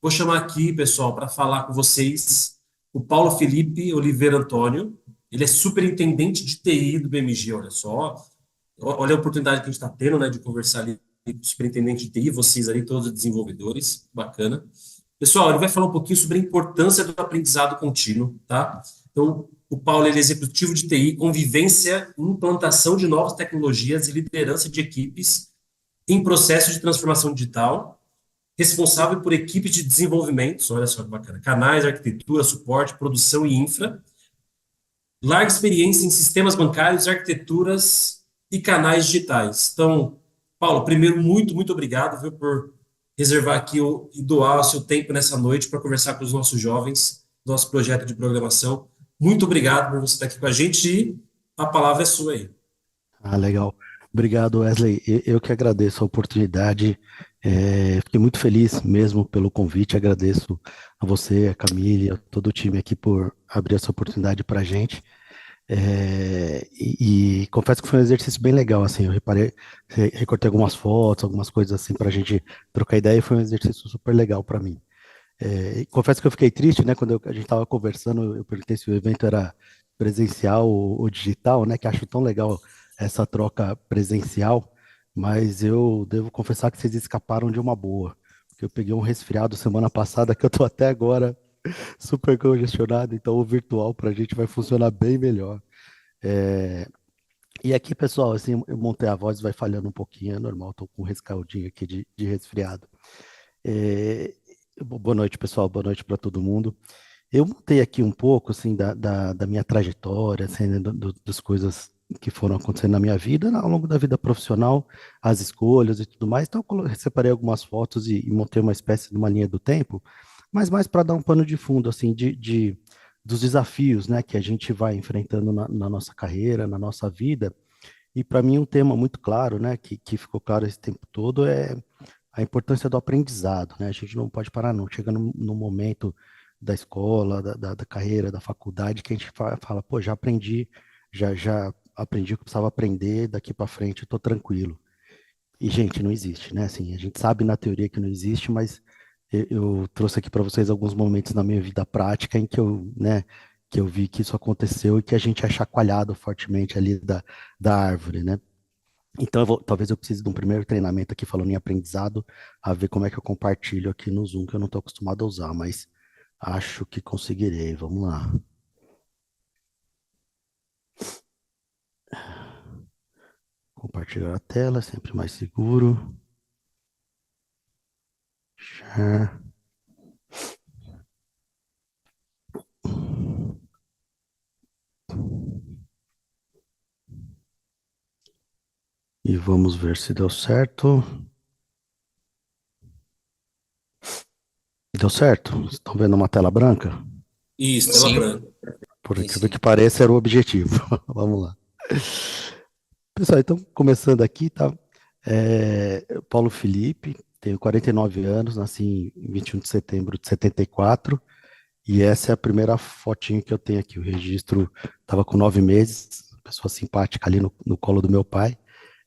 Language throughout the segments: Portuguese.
Vou chamar aqui, pessoal, para falar com vocês o Paulo Felipe Oliveira Antônio. Ele é superintendente de TI do BMG, olha só. Olha a oportunidade que a gente está tendo, né, de conversar ali com o superintendente de TI, vocês ali, todos os desenvolvedores. Bacana. Pessoal, ele vai falar um pouquinho sobre a importância do aprendizado contínuo, tá? Então, o Paulo ele é executivo de TI, convivência, implantação de novas tecnologias e liderança de equipes em processo de transformação digital, responsável por equipes de desenvolvimento, olha só que bacana, canais, arquitetura, suporte, produção e infra, larga experiência em sistemas bancários, arquiteturas e canais digitais. Então, Paulo, primeiro, muito obrigado, viu, por reservar aqui e doar o seu tempo nessa noite para conversar com os nossos jovens, nosso projeto de programação. Muito obrigado por você estar aqui com a gente e a palavra é sua aí. Ah, legal. Obrigado, Wesley. Eu que agradeço a oportunidade. Fiquei muito feliz mesmo pelo convite. Agradeço a você, a Camille, a todo o time aqui por abrir essa oportunidade para a gente. E confesso que foi um exercício bem legal. Assim, eu reparei, recortei algumas fotos, algumas coisas assim para a gente trocar ideia. E foi um exercício super legal para mim. E confesso que eu fiquei triste, né? Quando a gente estava conversando, eu perguntei se o evento era presencial ou digital, né? Que acho tão legal essa troca presencial, mas eu devo confessar que vocês escaparam de uma boa, porque eu peguei um resfriado semana passada que eu tô até agora super congestionado, então o virtual para a gente vai funcionar bem melhor. É, E aqui, pessoal, assim, eu montei a voz, vai falhando um pouquinho, é normal, tô com um rescaldinho aqui de resfriado. É, Boa noite, pessoal. Boa noite para todo mundo. Eu montei aqui um pouco, assim, da minha trajetória, assim, né, das coisas que foram acontecendo na minha vida, ao longo da vida profissional, as escolhas e tudo mais. Então, separei algumas fotos e montei uma espécie de uma linha do tempo, mas mais para dar um pano de fundo, assim, dos desafios, né, que a gente vai enfrentando na nossa carreira, na nossa vida. E para mim, um tema muito claro, né, que ficou claro esse tempo todo é a importância do aprendizado, né? A gente não pode parar, não. Chega no momento da escola, da carreira, da faculdade, que a gente fala, pô, já aprendi, já aprendi o que eu precisava aprender, daqui para frente eu tô tranquilo. E, gente, não existe, né? Assim, a gente sabe na teoria que não existe, mas eu trouxe aqui para vocês alguns momentos na minha vida prática em que eu, né, que eu vi que isso aconteceu e que a gente é chacoalhado fortemente ali da árvore, né? Então, talvez eu precise de um primeiro treinamento aqui falando em aprendizado, a ver como é que eu compartilho aqui no Zoom, que eu não estou acostumado a usar, mas acho que conseguirei. Vamos lá. Compartilhar a tela, sempre mais seguro. Share. E vamos ver se deu certo. Deu certo? Estão vendo uma tela branca? Isso, tela Sim, branca. Por sim, incrível sim. que pareça, era o objetivo. Vamos lá. Pessoal, então, começando aqui, tá? Paulo Felipe, tenho 49 anos, nasci em 21 de setembro de 74. E essa é a primeira fotinho que eu tenho aqui. O registro estava com 9 meses, pessoa simpática ali no colo do meu pai.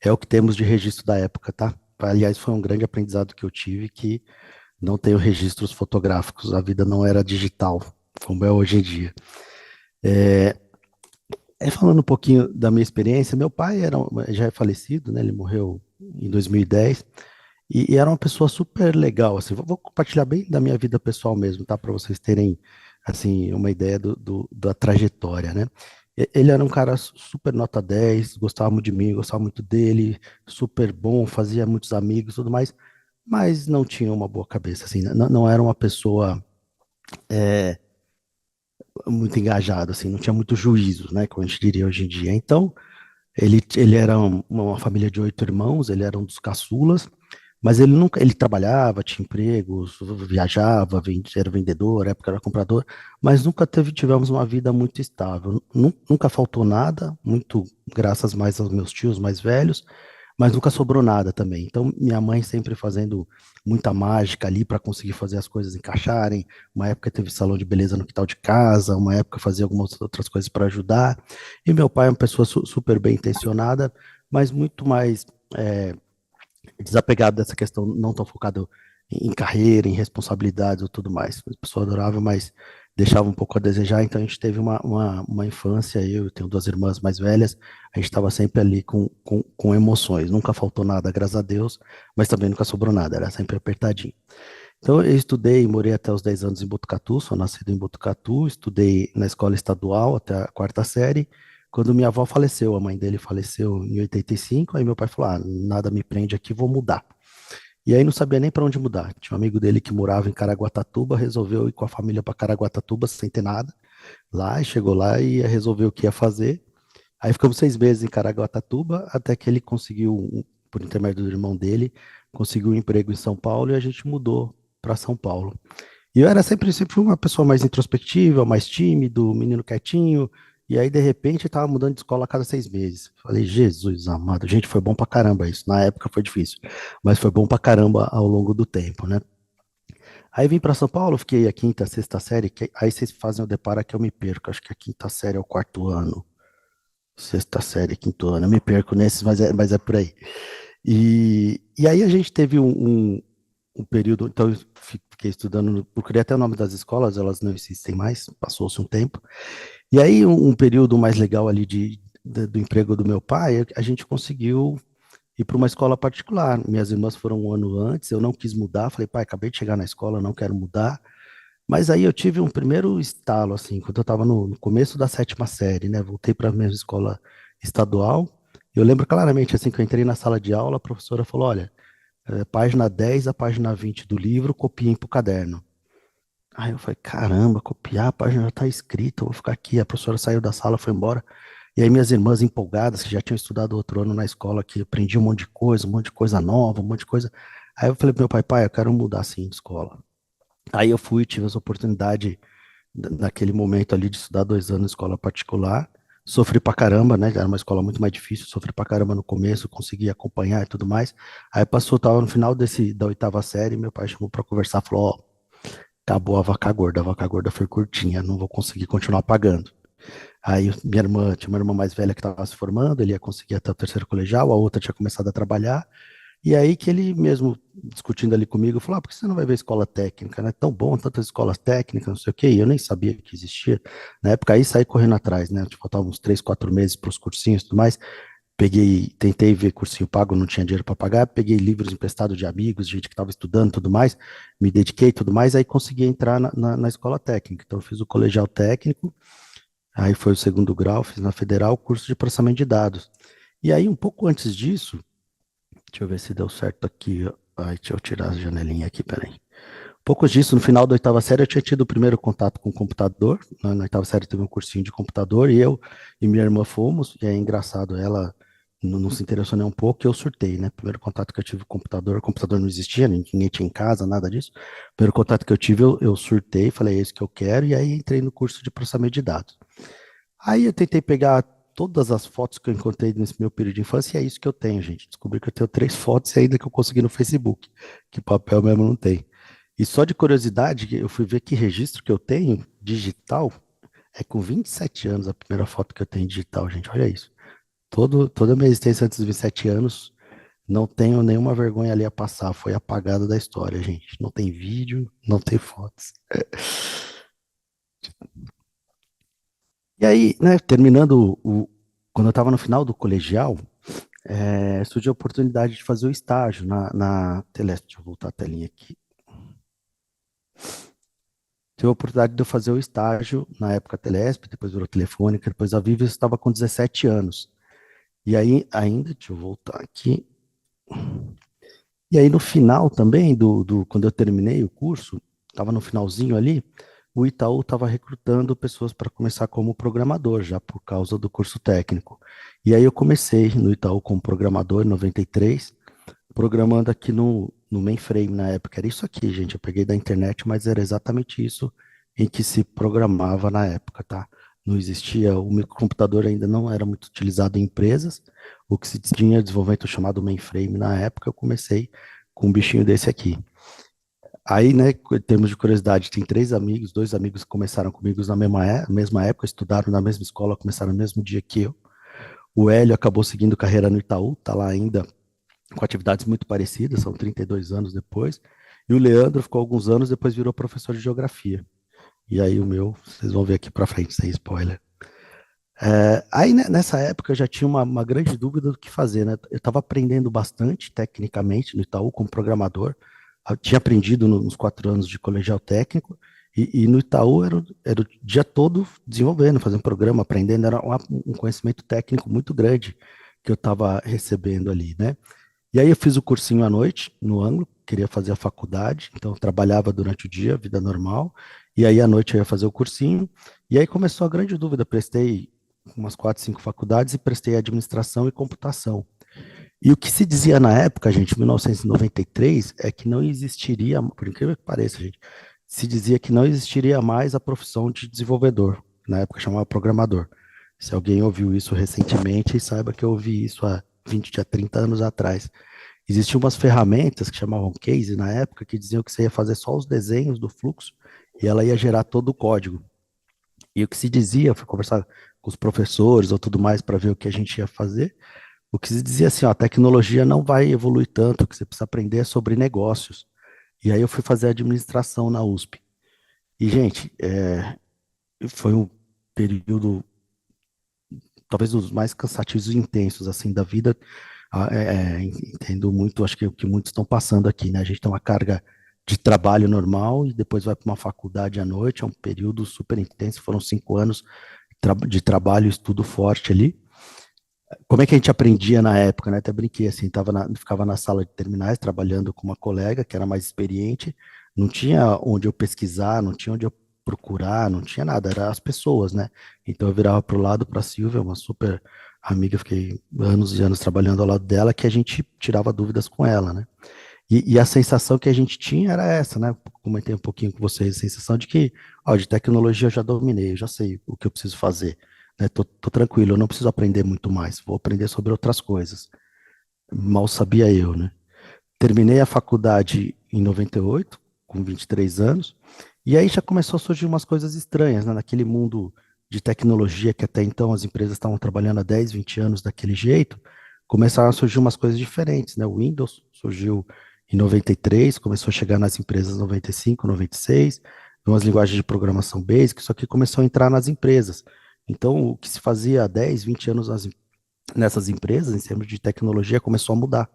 É o que temos de registro da época, tá? Aliás, foi um grande aprendizado que eu tive, que não tenho registros fotográficos. A vida não era digital, como é hoje em dia. Falando um pouquinho da minha experiência, meu pai já é falecido, né? Ele morreu em 2010. E era uma pessoa super legal, assim, vou compartilhar bem da minha vida pessoal mesmo, tá? Para vocês terem, assim, uma ideia da trajetória, né? Ele era um cara super nota 10, gostava muito de mim, gostava muito dele, super bom, fazia muitos amigos e tudo mais, mas não tinha uma boa cabeça, assim, não era uma pessoa muito engajada, assim, não tinha muito juízo, né? Como a gente diria hoje em dia. Então, ele era uma família de 8 irmãos, ele era um dos caçulas, mas ele nunca, ele trabalhava, tinha empregos, viajava, era vendedor, na época era comprador, mas nunca tivemos uma vida muito estável. Nunca faltou nada, muito graças mais aos meus tios mais velhos, mas nunca sobrou nada também. Então, minha mãe sempre fazendo muita mágica ali para conseguir fazer as coisas encaixarem. Uma época teve salão de beleza no quintal de casa, uma época fazia algumas outras coisas para ajudar. E meu pai é uma pessoa super bem intencionada, mas muito mais desapegado dessa questão, não tão focado em carreira, em responsabilidades ou tudo mais. Uma pessoa adorável, mas deixava um pouco a desejar, então a gente teve uma infância, eu tenho duas irmãs mais velhas, a gente estava sempre ali com emoções, nunca faltou nada, graças a Deus, mas também nunca sobrou nada, era sempre apertadinho. Então eu estudei, morei até os 10 anos em Botucatu, sou nascido em Botucatu, estudei na escola estadual até a quarta série, quando minha avó faleceu, a mãe dele faleceu em 85, aí meu pai falou, nada me prende aqui, vou mudar. E aí não sabia nem para onde mudar. Tinha um amigo dele que morava em Caraguatatuba, resolveu ir com a família para Caraguatatuba sem ter nada. Lá, e chegou lá e resolveu o que ia fazer. Aí ficamos 6 meses em Caraguatatuba, até que ele conseguiu, por intermédio do irmão dele, conseguiu um emprego em São Paulo e a gente mudou para São Paulo. E eu era sempre fui uma pessoa mais introspectiva, mais tímido, menino quietinho. E aí, de repente, eu tava mudando de escola a cada 6 meses. Falei, Jesus amado, gente, foi bom pra caramba isso. Na época foi difícil, mas foi bom pra caramba ao longo do tempo, né? Aí vim pra São Paulo, fiquei a quinta, sexta série, aí vocês fazem o deparo que eu me perco. Acho que a quinta série é o quarto ano, sexta série, quinto ano. Eu me perco nesses, mas é por aí. E aí a gente teve um período, então eu fiquei estudando, procurei até o nome das escolas, elas não existem mais, passou-se um tempo. E aí um período mais legal ali do emprego do meu pai, a gente conseguiu ir para uma escola particular. Minhas irmãs foram um ano antes, eu não quis mudar, falei, pai, acabei de chegar na escola, não quero mudar. Mas aí eu tive um primeiro estalo, assim, quando eu estava no começo da sétima série, né? Voltei para a mesma escola estadual. Eu lembro claramente, assim, que eu entrei na sala de aula, a professora falou, olha, página 10 a página 20 do livro, copiem para o caderno. Aí eu falei, caramba, copiar, a página já está escrita, eu vou ficar aqui. A professora saiu da sala, foi embora. E aí minhas irmãs empolgadas, que já tinham estudado outro ano na escola, que aprendi um monte de coisa nova, um monte de coisa. Aí eu falei pro meu pai, pai, eu quero mudar assim de escola. Aí eu fui, tive essa oportunidade naquele momento ali de estudar 2 anos em escola particular. Sofri pra caramba, né? Era uma escola muito mais difícil, sofri pra caramba no começo, consegui acompanhar e tudo mais. Aí passou, tava no final da oitava série, meu pai chamou pra conversar, falou, ó, acabou a vaca gorda foi curtinha, não vou conseguir continuar pagando. Aí minha irmã, tinha uma irmã mais velha que estava se formando, ele ia conseguir até o terceiro colegial, a outra tinha começado a trabalhar, e aí que ele mesmo, discutindo ali comigo, falou, por que você não vai ver escola técnica, né? É tão bom, tantas escolas técnicas, não sei o quê, e eu nem sabia que existia. Na época aí saí correndo atrás, né? Tipo, faltavam uns 3, 4 meses para os cursinhos e tudo mais, peguei, tentei ver cursinho pago, não tinha dinheiro para pagar, peguei livros emprestados de amigos, gente que estava estudando e tudo mais, me dediquei e tudo mais, aí consegui entrar na escola técnica. Então, eu fiz o colegial técnico, aí foi o segundo grau, fiz na federal, curso de processamento de dados. E aí, um pouco antes disso, deixa eu ver se deu certo aqui, ó. Ai, deixa eu tirar a janelinha aqui, peraí. Pouco disso, no final da oitava série, eu tinha tido o primeiro contato com o computador. Na oitava série teve um cursinho de computador e eu e minha irmã fomos. E é engraçado, ela não se interessou nem um pouco e eu surtei, né? Primeiro contato que eu tive com o computador não existia, ninguém tinha em casa, nada disso. Primeiro contato que eu tive, eu surtei, falei, é isso que eu quero, e aí entrei no curso de processamento de dados. Aí eu tentei pegar todas as fotos que eu encontrei nesse meu período de infância e é isso que eu tenho, gente. Descobri que eu tenho 3 fotos e ainda que eu consegui no Facebook, que papel mesmo não tem. E só de curiosidade, eu fui ver que registro que eu tenho digital é com 27 anos a primeira foto que eu tenho digital, gente. Olha isso. Toda a minha existência antes dos 27 anos, não tenho nenhuma vergonha ali a passar. Foi apagada da história, gente. Não tem vídeo, não tem fotos. E aí, né, terminando quando eu estava no final do colegial, surgiu a oportunidade de fazer o estágio na Telesp. Deixa eu voltar a telinha aqui. Tive a oportunidade de eu fazer o estágio na época Telesp, depois virou Telefônica, depois a Vivo, eu estava com 17 anos. E aí, ainda, deixa eu voltar aqui. E aí, no final também, quando eu terminei o curso, estava no finalzinho ali, o Itaú estava recrutando pessoas para começar como programador, já por causa do curso técnico. E aí eu comecei no Itaú como programador em 93, programando aqui no mainframe na época. Era isso aqui, gente. Eu peguei da internet, mas era exatamente isso em que se programava na época, tá? Não existia, o microcomputador ainda não era muito utilizado em empresas. O que se tinha desenvolvimento chamado mainframe na época, eu comecei com um bichinho desse aqui. Aí, né, em termos de curiosidade, tem 3 amigos, 2 amigos que começaram comigo na mesma época, estudaram na mesma escola, começaram no mesmo dia que eu. O Hélio acabou seguindo carreira no Itaú, tá lá ainda com atividades muito parecidas, são 32 anos depois. E o Leandro ficou alguns anos, depois virou professor de geografia. E aí o meu, vocês vão ver aqui pra frente, sem spoiler. Aí nessa época eu já tinha uma grande dúvida do que fazer, né? Eu estava aprendendo bastante tecnicamente no Itaú como programador. Eu tinha aprendido nos 4 anos de colegial técnico e no Itaú era o dia todo desenvolvendo, fazendo programa, aprendendo. Era um conhecimento técnico muito grande que eu estava recebendo ali, né? E aí eu fiz o cursinho à noite no Anglo, queria fazer a faculdade, então eu trabalhava durante o dia, vida normal, e aí à noite eu ia fazer o cursinho. E aí começou a grande dúvida, prestei umas 4, 5 faculdades e prestei administração e computação. E o que se dizia na época, gente, em 1993, é que não existiria, por incrível que pareça, gente, se dizia que não existiria mais a profissão de desenvolvedor. Na época chamava programador. Se alguém ouviu isso recentemente, saiba que eu ouvi isso há 20, a 30 anos atrás. Existiam umas ferramentas que chamavam Case na época, que diziam que você ia fazer só os desenhos do fluxo e ela ia gerar todo o código. E o que se dizia, eu fui conversar com os professores ou tudo mais para ver o que a gente ia fazer. O que se dizia assim, ó, a tecnologia não vai evoluir tanto, o que você precisa aprender é sobre negócios. E aí eu fui fazer administração na USP. E, gente, foi um período, talvez dos mais cansativos e intensos, assim, da vida. Entendo muito, acho que o que muitos estão passando aqui, né? A gente tem uma carga de trabalho normal e depois vai para uma faculdade à noite, é um período super intenso, foram 5 anos de trabalho e estudo forte ali. Como é que a gente aprendia na época, né? Até brinquei assim, ficava na sala de terminais trabalhando com uma colega que era mais experiente, não tinha onde eu pesquisar, não tinha onde eu procurar, não tinha nada, eram as pessoas, né? Então eu virava para o lado para a Silvia, uma super amiga, fiquei anos e anos trabalhando ao lado dela, que a gente tirava dúvidas com ela, né? E a sensação que a gente tinha era essa, né? Comentei um pouquinho com vocês, a sensação de que, ó, de tecnologia eu já dominei, eu já sei o que eu preciso fazer, né? Tô tranquilo, eu não preciso aprender muito mais, vou aprender sobre outras coisas. Mal sabia eu, né? Terminei a faculdade em 98, com 23 anos, e aí já começou a surgir umas coisas estranhas, né? Naquele mundo de tecnologia que até então as empresas estavam trabalhando há 10, 20 anos daquele jeito, começaram a surgir umas coisas diferentes, né? O Windows surgiu em 93, começou a chegar nas empresas em 95, 96, umas linguagens de programação basic, isso aqui começou a entrar nas empresas. Então, o que se fazia há 10, 20 anos nessas empresas, em termos de tecnologia, começou a mudar.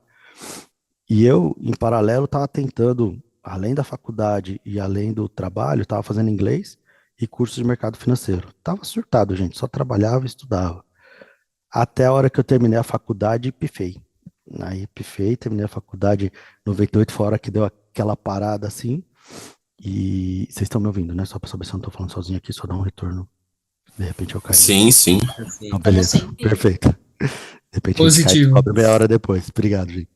E eu, em paralelo, estava tentando, além da faculdade e além do trabalho, estava fazendo inglês e cursos de mercado financeiro. Tava surtado, gente, só trabalhava e estudava. Até a hora que eu terminei a faculdade, pifei. Aí pifei, terminei a faculdade em 98, foi a hora que deu aquela parada assim. E vocês estão me ouvindo, né? Só para saber se eu não estou falando sozinho aqui, só dá um retorno. De repente eu caí aqui. Sim, sim. Não, Perfeito. Estamos beleza, sim. perfeito. De repente a gente cai e Positivo. descobre meia hora depois. Obrigado, gente.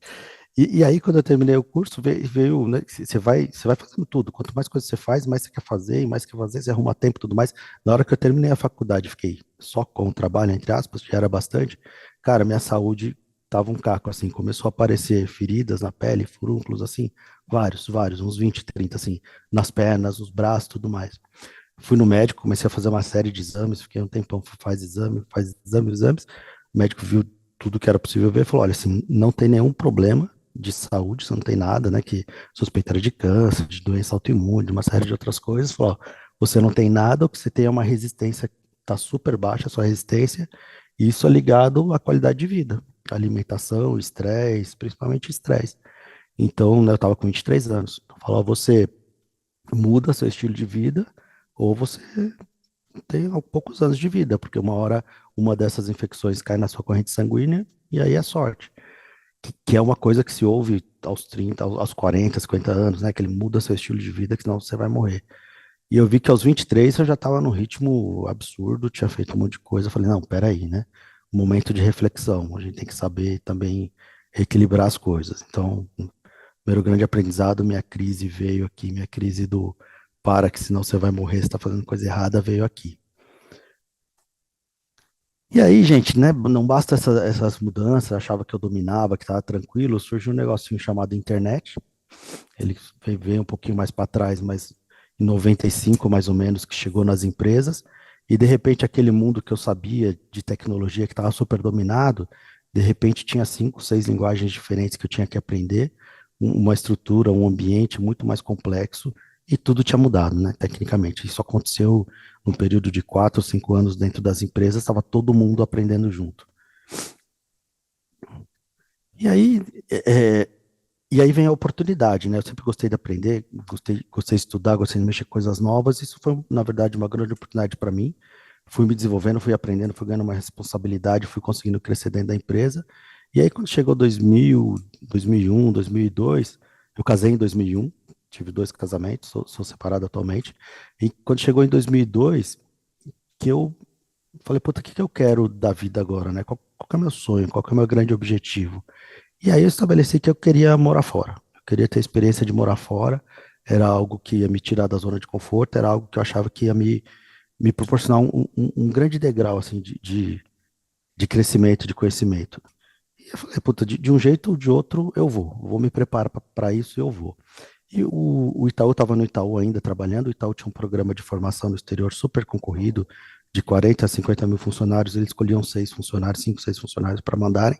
E aí, quando eu terminei o curso, veio, né, você vai fazendo tudo. Quanto mais coisas você faz, mais você quer fazer, e mais quer fazer, você arruma tempo e tudo mais. Na hora que eu terminei a faculdade, fiquei só com o trabalho, entre aspas, já era bastante. Cara, minha saúde tava um caco, assim. Começou a aparecer feridas na pele, furúnculos, assim, vários, uns 20, 30, assim, nas pernas, nos braços, tudo mais. Fui no médico, comecei a fazer uma série de exames, fiquei um tempão, faz exames. O médico viu tudo que era possível ver e falou: olha, assim, não tem nenhum problema de saúde, você não tem nada, né, que suspeitaria de câncer, de doença autoimune, de uma série de outras coisas. Falou: ó, você não tem nada, o que você tem é uma resistência, tá super baixa a sua resistência, e isso é ligado à qualidade de vida, alimentação, estresse, principalmente estresse. Então, né, eu tava com 23 anos. Falou: ó, você muda seu estilo de vida, ou você tem poucos anos de vida, porque uma hora uma dessas infecções cai na sua corrente sanguínea e aí é sorte. Que é uma coisa que se ouve aos 30, aos 40, 50 anos, né? Que ele muda seu estilo de vida, que senão você vai morrer. E eu vi que aos 23 eu já estava num ritmo absurdo, tinha feito um monte de coisa. Eu falei, não, peraí, né? Momento de reflexão, a gente tem que saber também equilibrar as coisas. Então, primeiro grande aprendizado, minha crise veio aqui, minha crise do para que senão você vai morrer, você está fazendo coisa errada, veio aqui. E aí, gente, né? Não basta essas mudanças, eu achava que eu dominava, que estava tranquilo, surgiu um negocinho chamado internet. Ele veio um pouquinho mais para trás, mas em 95, mais ou menos, que chegou nas empresas. E de repente, aquele mundo que eu sabia de tecnologia que estava super dominado, de repente tinha 5, 6 linguagens diferentes que eu tinha que aprender. uma estrutura, um ambiente muito mais complexo e tudo tinha mudado, né, tecnicamente. Isso aconteceu num período de 4 ou 5 anos dentro das empresas, estava todo mundo aprendendo junto. E aí, é, e aí vem a oportunidade, né? Eu sempre gostei de aprender, gostei de estudar, gostei de mexer com coisas novas. Isso foi, na verdade, uma grande oportunidade para mim. Fui me desenvolvendo, fui aprendendo, fui ganhando uma responsabilidade, fui conseguindo crescer dentro da empresa. E aí, quando chegou 2000, 2001, 2002, eu casei em 2001, tive 2 casamentos, sou separado atualmente. E quando chegou em 2002, que eu falei, puta, o que que eu quero da vida agora, né? Qual que é o meu sonho? Qual que é o meu grande objetivo? E aí eu estabeleci que eu queria morar fora. Eu queria ter a experiência de morar fora. Era algo que ia me tirar da zona de conforto, era algo que eu achava que ia me proporcionar um grande degrau assim, de crescimento, de conhecimento. E eu falei, puta, de um jeito ou de outro eu vou me preparar para isso e eu vou. E o Itaú estava no Itaú ainda trabalhando, o Itaú tinha um programa de formação no exterior super concorrido, de 40 a 50 mil funcionários, eles escolhiam 6 funcionários, 5, 6 funcionários para mandarem.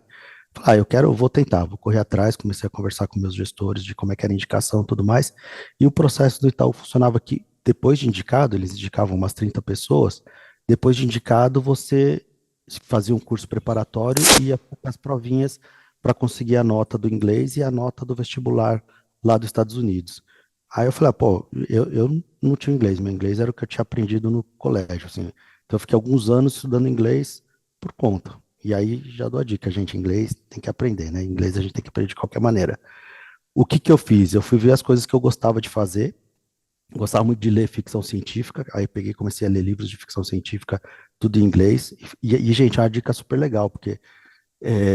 Falei, eu vou tentar, vou correr atrás, comecei a conversar com meus gestores de como é que era a indicação e tudo mais, e o processo do Itaú funcionava que depois de indicado, eles indicavam umas 30 pessoas, depois de indicado você fazia um curso preparatório e ia para as provinhas para conseguir a nota do inglês e a nota do vestibular lá dos Estados Unidos. Aí eu falei, pô, eu não tinha inglês, meu inglês era o que eu tinha aprendido no colégio, assim. Então eu fiquei alguns anos estudando inglês por conta. E aí já dou a dica, gente, inglês tem que aprender, né? Inglês a gente tem que aprender de qualquer maneira. O que que eu fiz? Eu fui ver as coisas que eu gostava de fazer. Gostava muito de ler ficção científica, aí peguei e comecei a ler livros de ficção científica, tudo em inglês. Gente, é uma dica super legal, porque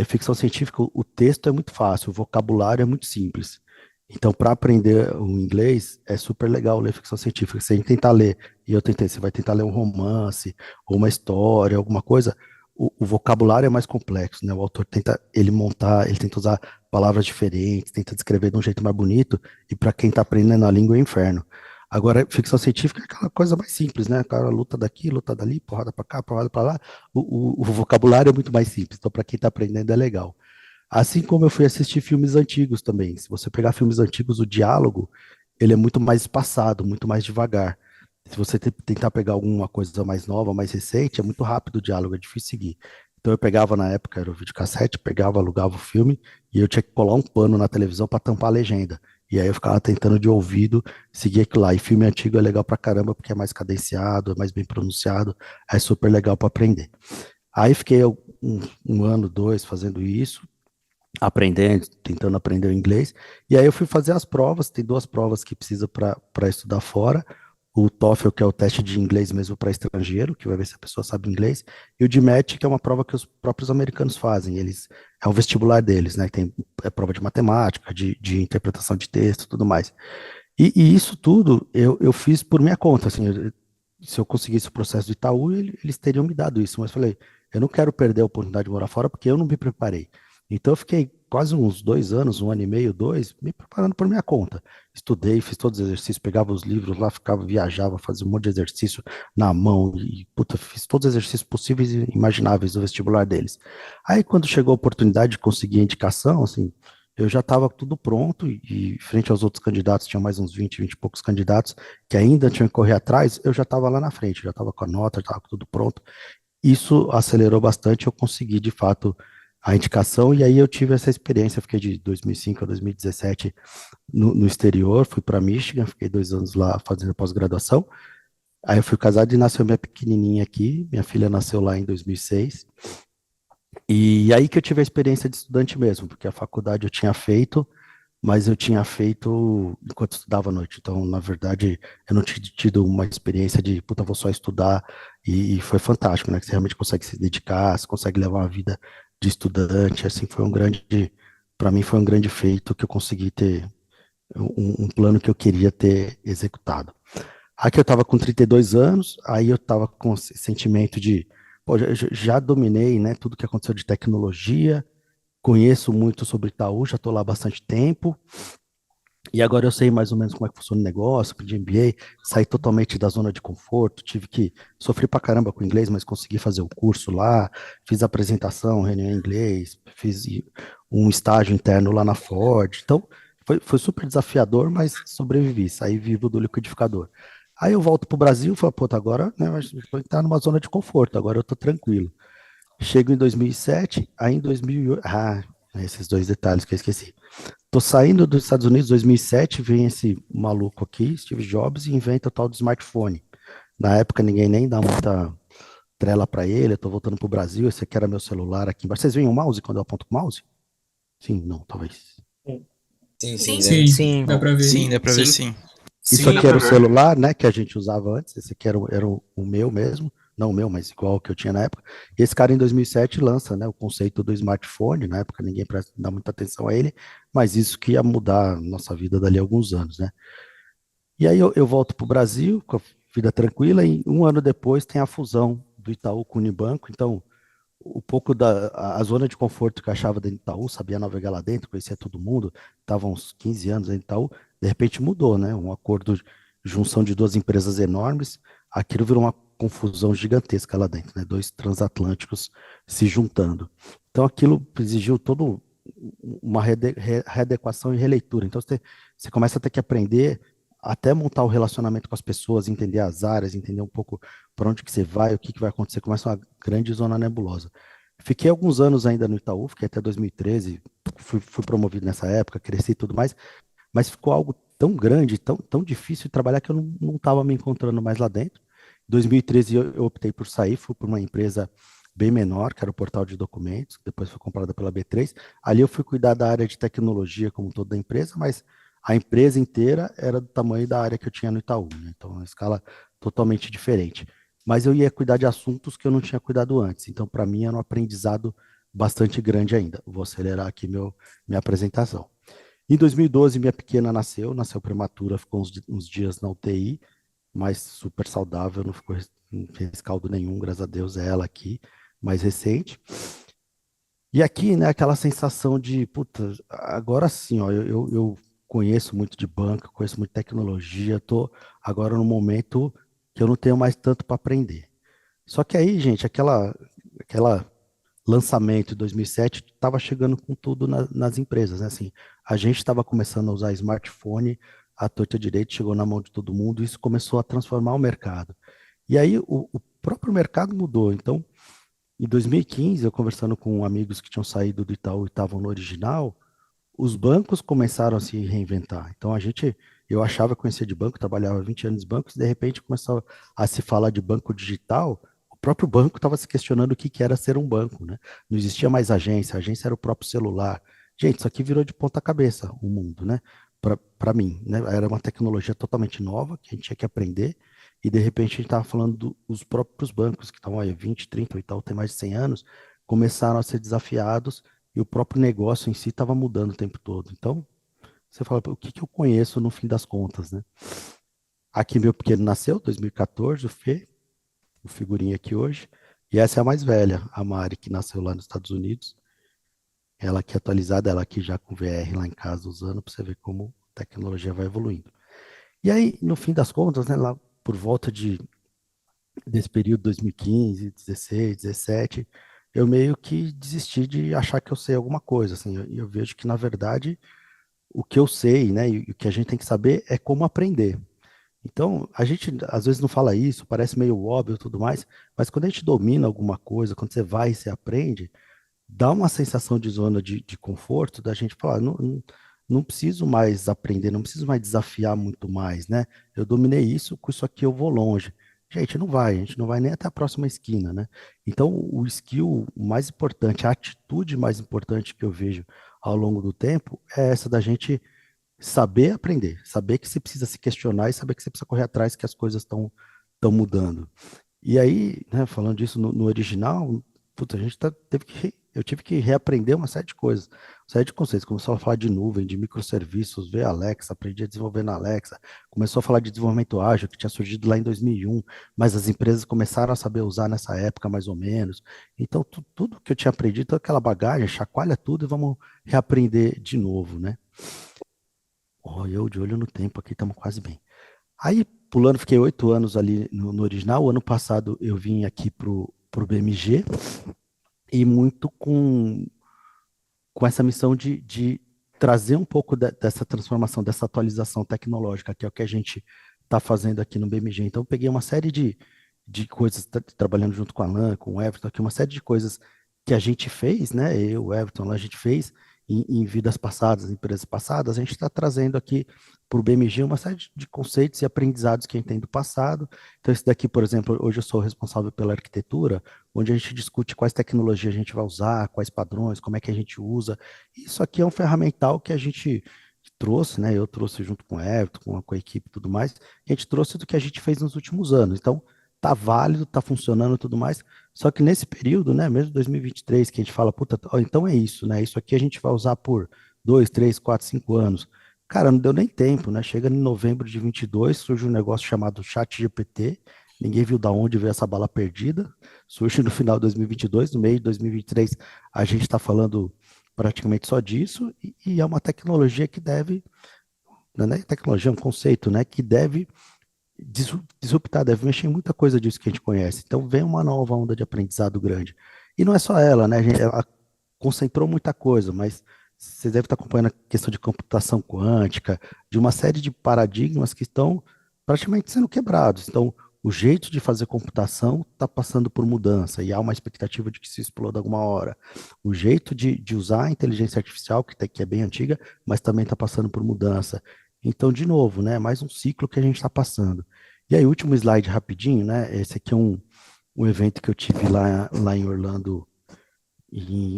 ficção científica, o texto é muito fácil, o vocabulário é muito simples. Então, para aprender o inglês, é super legal ler ficção científica. Se a gente tentar ler, e eu tentei, você vai tentar ler um romance, ou uma história, alguma coisa, o vocabulário é mais complexo, né? O autor tenta ele montar, ele tenta usar palavras diferentes, tenta descrever de um jeito mais bonito, e para quem está aprendendo a língua é um inferno. Agora, ficção científica é aquela coisa mais simples, né? O cara luta daqui, luta dali, porrada para cá, porrada para lá. O vocabulário é muito mais simples, então para quem está aprendendo é legal. Assim como eu fui assistir filmes antigos também. Se você pegar filmes antigos, o diálogo, ele é muito mais espaçado, muito mais devagar. Se você tentar pegar alguma coisa mais nova, mais recente, é muito rápido o diálogo, é difícil seguir. Então eu pegava na época, era o videocassete, pegava, alugava o filme e eu tinha que colar um pano na televisão para tampar a legenda. E aí eu ficava tentando de ouvido seguir aquilo lá. E filme antigo é legal pra caramba porque é mais cadenciado, é mais bem pronunciado, é super legal para aprender. Aí fiquei um ano, dois fazendo isso, aprendendo, tentando aprender o inglês. E aí eu fui fazer as provas, tem 2 provas que precisa para estudar fora. O TOEFL, que é o teste de inglês mesmo para estrangeiro, que vai ver se a pessoa sabe inglês, e o GMAT, que é uma prova que os próprios americanos fazem. Eles é o vestibular deles, né? Tem prova de matemática, de interpretação de texto, tudo mais. E isso tudo eu fiz por minha conta, assim, se eu conseguisse o processo do Itaú, eles teriam me dado isso, mas falei, eu não quero perder a oportunidade de morar fora porque eu não me preparei. Então eu fiquei quase uns 2 anos, 1 ano e meio, dois, me preparando por minha conta. Estudei, fiz todos os exercícios, pegava os livros lá, ficava, viajava, fazia um monte de exercício na mão e, puta, fiz todos os exercícios possíveis e imagináveis do vestibular deles. Aí quando chegou a oportunidade de conseguir a indicação, assim, eu já estava tudo pronto e frente aos outros candidatos, tinha mais uns 20, 20 e poucos candidatos que ainda tinham que correr atrás, eu já estava lá na frente, já estava com a nota, já estava com tudo pronto. Isso acelerou bastante, eu consegui de fato a indicação e aí eu tive essa experiência, eu fiquei de 2005 a 2017 no exterior, fui para Michigan, fiquei 2 anos lá fazendo pós-graduação. Aí eu fui casado e nasceu minha pequenininha aqui, minha filha nasceu lá em 2006. E aí que eu tive a experiência de estudante mesmo, porque a faculdade eu tinha feito, mas eu tinha feito enquanto estudava à noite. Então, na verdade, eu não tinha tido uma experiência de, puta, vou só estudar, e foi fantástico, né? Que você realmente consegue se dedicar, você consegue levar uma vida de estudante, assim, para mim foi um grande feito que eu consegui ter um plano que eu queria ter executado. Aqui eu estava com 32 anos, aí eu estava com esse sentimento de, pô, já dominei, né, tudo que aconteceu de tecnologia, conheço muito sobre Itaú, já estou lá há bastante tempo, e agora eu sei mais ou menos como é que funciona o negócio, pedi MBA, saí totalmente da zona de conforto, tive que sofrer pra caramba com inglês, mas consegui fazer o curso lá, fiz apresentação, reunião em inglês, fiz um estágio interno lá na Ford. Então, foi super desafiador, mas sobrevivi, saí vivo do liquidificador. Aí eu volto pro Brasil e falo, pô, agora, né, eu vou entrar numa zona de conforto, agora eu tô tranquilo. Chego em 2007, aí em 2008, esses dois detalhes que eu esqueci. Tô saindo dos Estados Unidos em 2007, vem esse maluco aqui, Steve Jobs, e inventa o tal do smartphone. Na época ninguém nem dá muita trela para ele, eu tô voltando pro Brasil, esse aqui era meu celular aqui embaixo. Vocês veem o mouse quando eu aponto com o mouse? Sim, não, talvez. Sim, sim, né? Sim, Sim, dá pra ver. sim, dá pra ver Sim, sim. Isso Sim, dá aqui pra era o ver. celular, né, que a gente usava antes. Esse aqui era o meu mesmo. Não o meu, mas igual o que eu tinha na época. E esse cara, em 2007, lança, né, o conceito do smartphone. Na época, ninguém presta dá muita atenção a ele, mas isso que ia mudar a nossa vida dali a alguns anos, né? E aí eu volto para o Brasil, com a vida tranquila, e um ano depois tem a fusão do Itaú com o Unibanco. Então, o pouco a zona de conforto que eu achava dentro do Itaú, sabia navegar lá dentro, conhecia todo mundo, estava uns 15 anos dentro do Itaú, de repente mudou, né? Um acordo de junção de duas empresas enormes, aquilo virou uma confusão gigantesca lá dentro, né? Dois transatlânticos se juntando. Então aquilo exigiu todo uma readequação e releitura. Então você começa a ter que aprender até montar o relacionamento com as pessoas, entender as áreas, entender um pouco para onde que você vai, o que que vai acontecer, começa uma grande zona nebulosa. Fiquei alguns anos ainda no Itaú, fiquei até 2013, fui promovido nessa época, cresci e tudo mais, mas ficou algo tão grande, tão difícil de trabalhar que eu não estava me encontrando mais lá dentro. Em 2013 eu optei por sair, fui para uma empresa bem menor, que era o Portal de Documentos, que depois foi comprada pela B3. Ali eu fui cuidar da área de tecnologia como toda a empresa, mas a empresa inteira era do tamanho da área que eu tinha no Itaú, né? Então, uma escala totalmente diferente. Mas eu ia cuidar de assuntos que eu não tinha cuidado antes. Então, para mim, era um aprendizado bastante grande ainda. Vou acelerar aqui minha apresentação. Em 2012, minha pequena nasceu prematura, ficou uns dias na UTI, mas super saudável, não fez caldo nenhum, graças a Deus, é ela aqui, mais recente. E aqui, né, aquela sensação de, puta, agora sim, ó, eu conheço muito de banco, conheço muito de tecnologia, estou agora no momento que eu não tenho mais tanto para aprender. Só que aí, gente, aquela lançamento de 2007 estava chegando com tudo nas empresas, né? Assim, a gente estava começando a usar smartphone, a torta direito chegou na mão de todo mundo, e isso começou a transformar o mercado. E aí o próprio mercado mudou. Então, em 2015, eu conversando com amigos que tinham saído do Itaú e estavam no original, os bancos começaram a se reinventar. Então eu achava que conhecia de banco, trabalhava 20 anos em bancos, e de repente começou a se falar de banco digital. O próprio banco estava se questionando o que que era ser um banco, né? Não existia mais agência, a agência era o próprio celular. Gente, isso aqui virou de ponta cabeça o mundo, né? Para mim, né? Era uma tecnologia totalmente nova que a gente tinha que aprender, e de repente a gente estava falando dos próprios bancos, que estavam aí 20, 30 e tal, tem mais de 100 anos, começaram a ser desafiados, e o próprio negócio em si estava mudando o tempo todo. Então, você fala, o que que eu conheço no fim das contas, né? Aqui meu pequeno nasceu, 2014, o Fê, o figurinha aqui hoje, e essa é a mais velha, a Mari, que nasceu lá nos Estados Unidos. Ela aqui atualizada, ela aqui já com VR lá em casa usando, para você ver como a tecnologia vai evoluindo. E aí, no fim das contas, né, lá por volta desse período 2015, 16, 17, eu meio que desisti de achar que eu sei alguma coisa, assim, eu vejo que, na verdade, o que eu sei, né, e o que a gente tem que saber é como aprender. Então, a gente às vezes não fala isso, parece meio óbvio e tudo mais, mas quando a gente domina alguma coisa, quando você vai e você aprende, dá uma sensação de zona de conforto da gente falar, não preciso mais aprender, não preciso mais desafiar muito mais, né? Eu dominei isso, com isso aqui eu vou longe. Gente, não vai, a gente não vai nem até a próxima esquina, né? Então, o skill mais importante, a atitude mais importante que eu vejo ao longo do tempo é essa da gente saber aprender, saber que você precisa se questionar e saber que você precisa correr atrás que as coisas estão mudando. E aí, né, falando disso no original, puta, a gente eu tive que reaprender uma série de coisas, uma série de conceitos. Começou a falar de nuvem, de microserviços, ver Alexa, aprendi a desenvolver na Alexa. Começou a falar de desenvolvimento ágil, que tinha surgido lá em 2001, mas as empresas começaram a saber usar nessa época, mais ou menos. Então, tudo que eu tinha aprendido, toda aquela bagagem, chacoalha tudo e vamos reaprender de novo, né? Ó, eu de olho no tempo aqui, estamos quase bem. Aí, pulando, fiquei 8 anos ali no original. O ano passado eu vim aqui pro BMG, e muito com essa missão de trazer um pouco dessa transformação, dessa atualização tecnológica, que é o que a gente está fazendo aqui no BMG. Então, eu peguei uma série de coisas, trabalhando junto com a Alan, com o Everton, aqui, uma série de coisas que a gente fez, né? Eu, o Everton, lá, a gente fez em vidas passadas, em empresas passadas, a gente está trazendo aqui para o BMG uma série de conceitos e aprendizados que a gente tem do passado. Então, esse daqui, por exemplo, hoje eu sou responsável pela arquitetura, onde a gente discute quais tecnologias a gente vai usar, quais padrões, como é que a gente usa. Isso aqui é um ferramental que a gente trouxe, né? Eu trouxe junto com o Everton, com a equipe e tudo mais, que a gente trouxe do que a gente fez nos últimos anos. Então, tá válido, tá funcionando e tudo mais. Só que nesse período, né, mesmo 2023, que a gente fala, puta, ó, então é isso, né? Isso aqui a gente vai usar por 2, 3, 4, 5 anos. Cara, não deu nem tempo, né? Chega em novembro de 22, surge um negócio chamado ChatGPT. Ninguém viu da onde veio essa bala perdida. Surge no final de 2022, no meio de 2023, a gente está falando praticamente só disso, e é uma tecnologia que deve, não é tecnologia, é um conceito, né, que deve disruptar, deve mexer em muita coisa disso que a gente conhece. Então vem uma nova onda de aprendizado grande. E não é só ela, né? Ela concentrou muita coisa, mas você deve estar acompanhando a questão de computação quântica, de uma série de paradigmas que estão praticamente sendo quebrados. Então, o jeito de fazer computação está passando por mudança, e há uma expectativa de que se exploda alguma hora. O jeito de usar a inteligência artificial, que é bem antiga, mas também está passando por mudança. Então, de novo, né, mais um ciclo que a gente está passando. E aí, último slide rapidinho, né? Esse aqui é um evento que eu tive lá em Orlando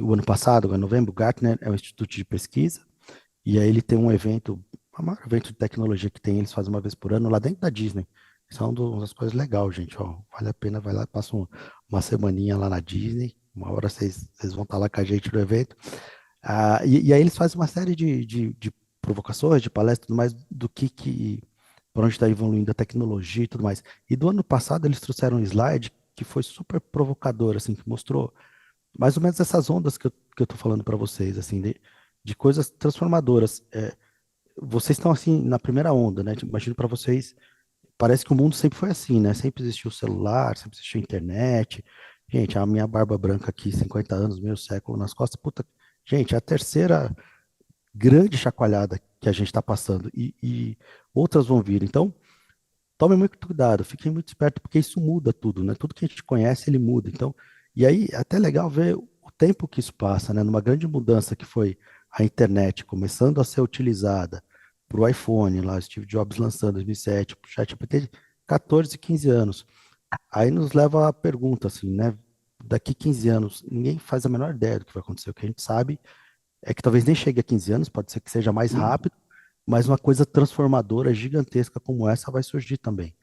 o ano passado, agora em novembro. O Gartner é um instituto de pesquisa, e aí ele tem um evento, o maior evento de tecnologia que tem, eles fazem uma vez por ano lá dentro da Disney. Isso é uma das coisas legais, gente, ó. Vale a pena, vai lá, passa uma semaninha lá na Disney, uma hora vocês vão estar lá com a gente no evento. E aí eles fazem uma série de provocações, de palestras, tudo mais, do para onde está evoluindo a tecnologia e tudo mais. E do ano passado eles trouxeram um slide que foi super provocador, assim, que mostrou mais ou menos essas ondas que eu tô falando para vocês, assim, de coisas transformadoras. Vocês estão, assim, na primeira onda, né? Tipo, imagino para vocês, parece que o mundo sempre foi assim, né? Sempre existiu o celular, sempre existiu a internet. Gente, a minha barba branca aqui, 50 anos, meio século nas costas, puta, gente, é a terceira grande chacoalhada que a gente está passando, e outras vão vir. Então, tome muito cuidado, fiquem muito esperto, porque isso muda tudo, né? Tudo que a gente conhece, ele muda. Então, e aí, é até legal ver o tempo que isso passa, né? Numa grande mudança que foi a internet começando a ser utilizada para o iPhone, lá, Steve Jobs lançando em 2007, para o ChatGPT, 14, 15 anos. Aí nos leva à pergunta, assim, né? Daqui 15 anos, ninguém faz a menor ideia do que vai acontecer. O que a gente sabe é que talvez nem chegue a 15 anos, pode ser que seja mais rápido, mas uma coisa transformadora, gigantesca como essa vai surgir também.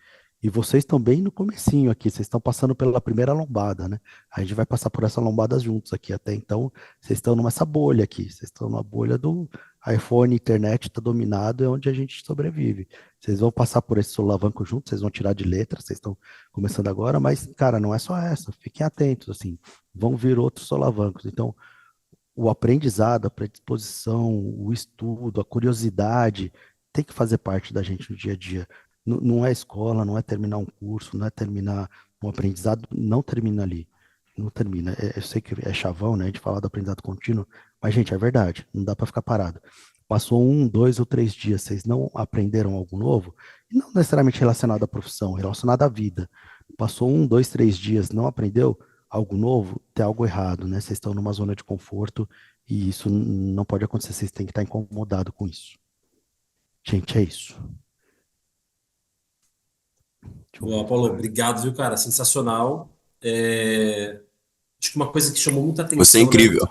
E vocês estão bem no comecinho aqui, vocês estão passando pela primeira lombada, né? A gente vai passar por essa lombada juntos aqui. Até então, vocês estão nessa bolha aqui, vocês estão na bolha do iPhone, internet está dominado, é onde a gente sobrevive. Vocês vão passar por esse solavanco juntos, vocês vão tirar de letra, vocês estão começando agora, mas, cara, não é só essa, fiquem atentos, assim, vão vir outros solavancos. Então, o aprendizado, a predisposição, o estudo, a curiosidade, tem que fazer parte da gente no dia a dia. Não é escola, não é terminar um curso, não é terminar um aprendizado, não termina ali. Não termina. Eu sei que é chavão, né, a gente falar do aprendizado contínuo, mas, gente, é verdade, não dá para ficar parado. Passou 1, 2 ou 3 dias, vocês não aprenderam algo novo, e não necessariamente relacionado à profissão, relacionado à vida. Passou 1, 2, 3 dias, não aprendeu algo novo, tem algo errado, né? Vocês estão numa zona de conforto e isso não pode acontecer, vocês têm que estar incomodados com isso. Gente, é isso. Boa, Paulo, obrigado, viu, cara? Sensacional. Acho que uma coisa que chamou muita Você é atenção, né? incrível.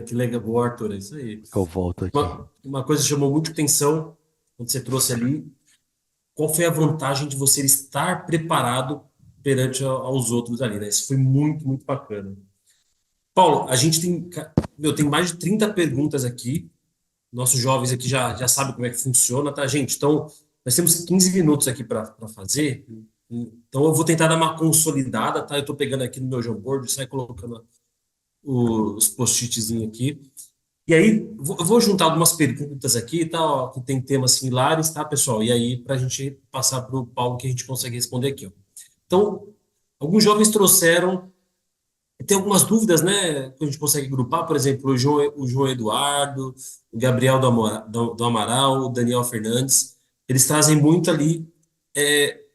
Que legal, boa, Arthur, é isso aí. Eu volto aqui. Uma coisa que chamou muita atenção quando você trouxe ali, qual foi a vantagem de você estar preparado perante aos outros ali, né? Isso foi muito, muito bacana. Paulo, a gente tem, eu tenho mais de 30 perguntas aqui. Nossos jovens aqui já sabem como é que funciona, tá, gente? Então, nós temos 15 minutos aqui para fazer. Então, eu vou tentar dar uma consolidada, tá? Eu estou pegando aqui no meu Jamboard, sai colocando os post-itzinhos aqui. E aí, eu vou juntar algumas perguntas aqui, tá? Ó, que tem temas similares, tá, pessoal? E aí, para a gente passar para o Paulo, que a gente consegue responder aqui, ó. Então, alguns jovens trouxeram Tem algumas dúvidas, né, que a gente consegue grupar, por exemplo, o João Eduardo, o Gabriel do Amaral, o Daniel Fernandes, eles trazem muito ali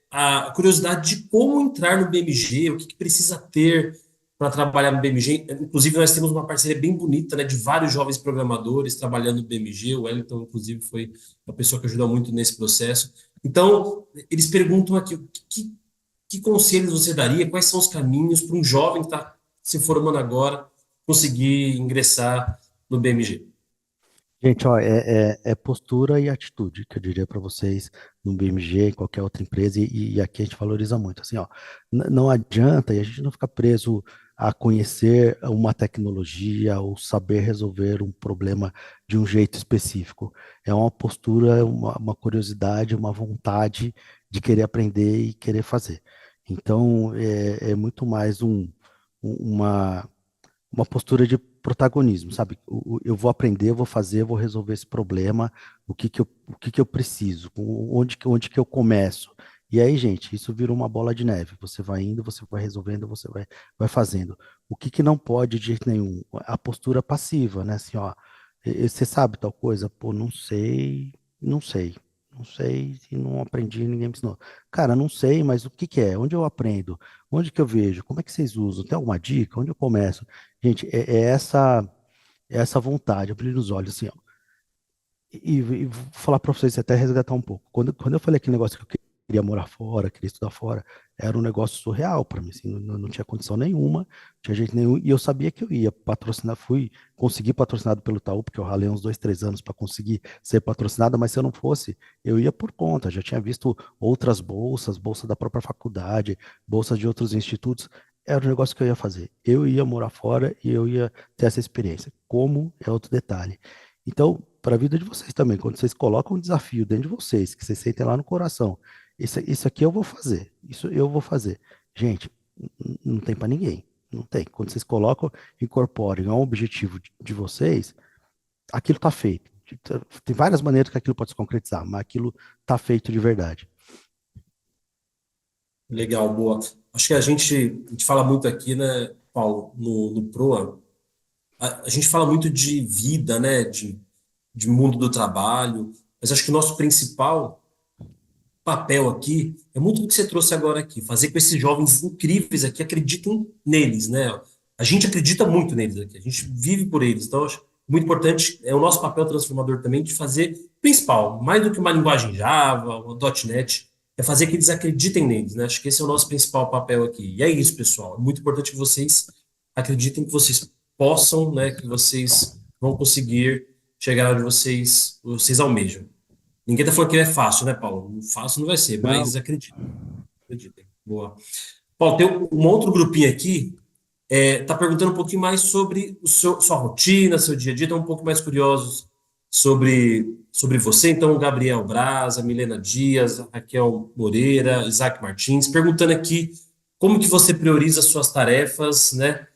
a curiosidade de como entrar no BMG, o que precisa ter para trabalhar no BMG. Inclusive, nós temos uma parceria bem bonita, né, de vários jovens programadores trabalhando no BMG. O Wellington, inclusive, foi uma pessoa que ajudou muito nesse processo. Então, eles perguntam aqui, que conselhos você daria, quais são os caminhos para um jovem que está se formando agora conseguir ingressar no BMG? Gente, ó, é postura e atitude que eu diria para vocês no BMG, em qualquer outra empresa, e aqui a gente valoriza muito. Assim, ó, não adianta e a gente não ficar preso a conhecer uma tecnologia ou saber resolver um problema de um jeito específico. É uma postura, uma curiosidade, uma vontade de querer aprender e querer fazer. Então, é muito mais uma uma postura de protagonismo, sabe? Eu vou aprender, eu vou fazer, eu vou resolver esse problema, o que que eu preciso, onde que eu começo. E aí, gente, isso vira uma bola de neve. Você vai indo, você vai resolvendo, vai fazendo. O que que não pode de jeito nenhum? A postura passiva, né? Assim, ó, você sabe tal coisa? Pô, não sei, não sei. Não sei, e não aprendi, ninguém me ensinou. Cara, não sei, mas o que que é? Onde eu aprendo? Onde que eu vejo? Como é que vocês usam? Tem alguma dica? Onde eu começo? Gente, é essa vontade, abrir os olhos, assim, ó. E vou falar para vocês até resgatar um pouco. Quando eu falei aquele negócio que eu queria morar fora, queria estudar fora, era um negócio surreal para mim, assim, não tinha condição nenhuma, não tinha jeito nenhum, e eu sabia que eu ia patrocinar, consegui patrocinado pelo Itaú, porque eu ralei uns 2, 3 anos para conseguir ser patrocinado, mas se eu não fosse, eu ia por conta, já tinha visto outras bolsas, bolsa da própria faculdade, bolsas de outros institutos, era um negócio que eu ia fazer. Eu ia morar fora e eu ia ter essa experiência. Como é outro detalhe. Então, para a vida de vocês também, quando vocês colocam um desafio dentro de vocês, que vocês sentem lá no coração, isso aqui eu vou fazer, isso eu vou fazer. Gente, não tem para ninguém, não tem. Quando vocês colocam, incorporem a um objetivo de vocês, aquilo está feito. Tem várias maneiras que aquilo pode se concretizar, mas aquilo está feito de verdade. Legal, boa. Acho que a gente fala muito aqui, né, Paulo, no PROA, a gente fala muito de vida, né, de mundo do trabalho, mas acho que o nosso principal papel aqui é muito do que você trouxe agora aqui, fazer com que esses jovens incríveis aqui acreditem neles, né? A gente acredita muito neles aqui, a gente vive por eles, então acho muito importante, é o nosso papel transformador também de fazer, principal, mais do que uma linguagem Java, uma .NET, é fazer que eles acreditem neles, né? Acho que esse é o nosso principal papel aqui. E é isso, pessoal. É muito importante que vocês acreditem que vocês possam, né? Que vocês vão conseguir chegar onde vocês almejam. Ninguém tá falando que é fácil, né, Paulo? Fácil não vai ser, Não, mas acreditem. Boa. Paulo, tem um outro grupinho aqui, tá perguntando um pouquinho mais sobre sua rotina, seu dia a dia, estão um pouco mais curiosos sobre você. Então, o Gabriel Braz, a Milena Dias, a Raquel Moreira, Isaac Martins, perguntando aqui como que você prioriza suas tarefas, né?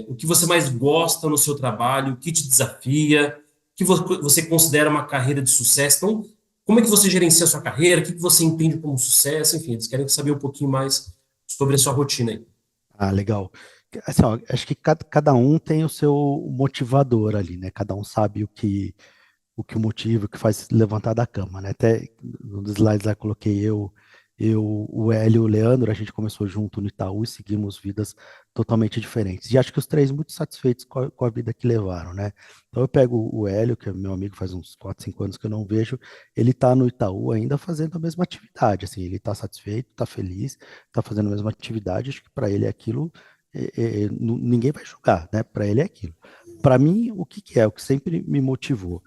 O que você mais gosta no seu trabalho, o que te desafia, o que você considera uma carreira de sucesso. Então, como é que você gerencia a sua carreira, o que você entende como sucesso, enfim, eles querem saber um pouquinho mais sobre a sua rotina aí. legal. Assim, ó, acho que cada um tem o seu motivador ali, né? Cada um sabe o que o motiva, o que faz levantar da cama, né? Até nos slides lá coloquei o Hélio e o Leandro, a gente começou junto no Itaú e seguimos vidas totalmente diferentes. E acho que os três muito satisfeitos com a vida que levaram, né? Então eu pego o Hélio, que é meu amigo, faz uns 4, 5 anos que eu não vejo, ele está no Itaú ainda fazendo a mesma atividade, assim, ele está satisfeito, está feliz, está fazendo a mesma atividade, acho que para ele é aquilo, ninguém vai julgar, né? Para ele é aquilo. Para mim, o que que é? O que sempre me motivou?